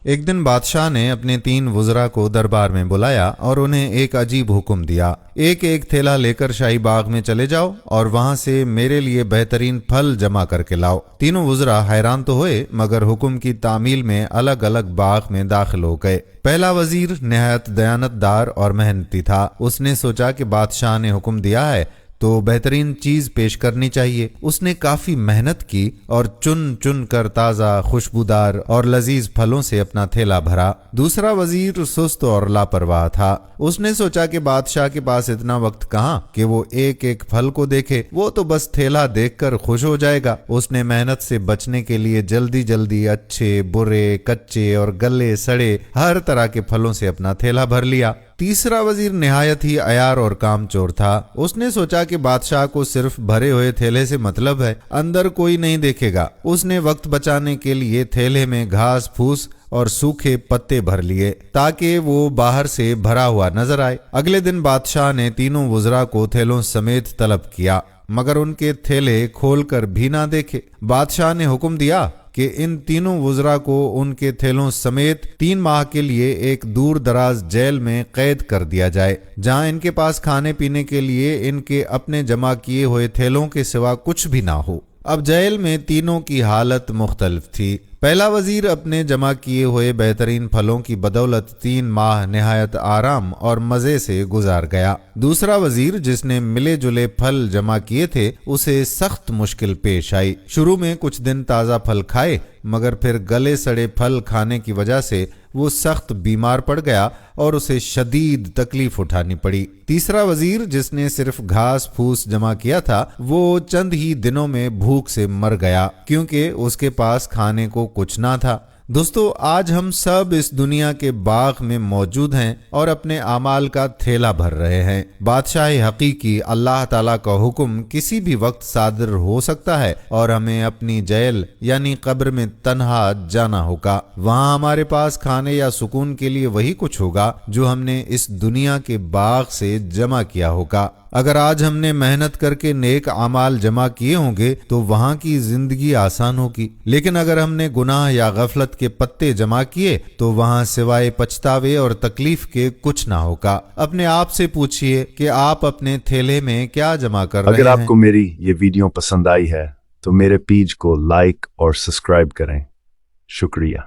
ایک دن بادشاہ نے اپنے 3 وزراء کو دربار میں بلایا اور انہیں ایک عجیب حکم دیا، ایک ایک تھیلا لے کر شاہی باغ میں چلے جاؤ اور وہاں سے میرے لیے بہترین پھل جمع کر کے لاؤ۔ تینوں وزراء حیران تو ہوئے مگر حکم کی تعمیل میں الگ الگ باغ میں داخل ہو گئے۔ پہلا وزیر نہایت دیانتدار اور محنتی تھا۔ اس نے سوچا کہ بادشاہ نے حکم دیا ہے تو بہترین چیز پیش کرنی چاہیے۔ اس نے کافی محنت کی اور چن چن کر تازہ، خوشبودار اور لذیذ پھلوں سے اپنا تھیلا بھرا۔ دوسرا وزیر سست اور لاپرواہ تھا۔ اس نے سوچا کہ بادشاہ کے پاس اتنا وقت کہاں کہ وہ ایک ایک پھل کو دیکھے، وہ تو بس تھیلا دیکھ کر خوش ہو جائے گا۔ اس نے محنت سے بچنے کے لیے جلدی جلدی اچھے، برے، کچے اور گلے سڑے ہر طرح کے پھلوں سے اپنا تھیلا بھر لیا۔ تیسرا وزیر نہایت ہی عیار اور کام چور تھا۔ اس نے سوچا کہ بادشاہ کو صرف بھرے ہوئے تھیلے سے مطلب ہے، اندر کوئی نہیں دیکھے گا۔ اس نے وقت بچانے کے لیے تھیلے میں گھاس پھوس اور سوکھے پتے بھر لیے تاکہ وہ باہر سے بھرا ہوا نظر آئے۔ اگلے دن بادشاہ نے تینوں وزراء کو تھیلوں سمیت طلب کیا مگر ان کے تھیلے کھول کر بھی نہ دیکھے۔ بادشاہ نے حکم دیا کہ ان تینوں وزراء کو ان کے تھیلوں سمیت 3 ماہ کے لیے ایک دور دراز جیل میں قید کر دیا جائے، جہاں ان کے پاس کھانے پینے کے لیے ان کے اپنے جمع کیے ہوئے تھیلوں کے سوا کچھ بھی نہ ہو۔ اب جیل میں تینوں کی حالت مختلف تھی۔ پہلا وزیر اپنے جمع کیے ہوئے بہترین پھلوں کی بدولت 3 ماہ نہایت آرام اور مزے سے گزار گیا۔ دوسرا وزیر جس نے ملے جلے پھل جمع کیے تھے اسے سخت مشکل پیش آئی۔ شروع میں کچھ دن تازہ پھل کھائے مگر پھر گلے سڑے پھل کھانے کی وجہ سے وہ سخت بیمار پڑ گیا اور اسے شدید تکلیف اٹھانی پڑی۔ تیسرا وزیر جس نے صرف گھاس پھوس جمع کیا تھا وہ چند ہی دنوں میں بھوک سے مر گیا کیونکہ اس کے پاس کھانے کو کچھ نہ تھا۔ دوستو، آج ہم سب اس دنیا کے باغ میں موجود ہیں اور اپنے اعمال کا تھیلا بھر رہے ہیں۔ بادشاہ حقیقی اللہ تعالیٰ کا حکم کسی بھی وقت صادر ہو سکتا ہے اور ہمیں اپنی جیل یعنی قبر میں تنہا جانا ہوگا۔ وہاں ہمارے پاس کھانے یا سکون کے لیے وہی کچھ ہوگا جو ہم نے اس دنیا کے باغ سے جمع کیا ہوگا۔ اگر آج ہم نے محنت کر کے نیک اعمال جمع کیے ہوں گے تو وہاں کی زندگی آسان ہوگی، لیکن اگر ہم نے گناہ یا غفلت کے پتے جمع کیے تو وہاں سوائے پچھتاوے اور تکلیف کے کچھ نہ ہوگا۔ اپنے آپ سے پوچھئے کہ آپ اپنے تھیلے میں کیا جمع کر رہے ہیں۔ اگر آپ کو میری یہ ویڈیو پسند آئی ہے تو میرے پیج کو لائک اور سبسکرائب کریں۔ شکریہ۔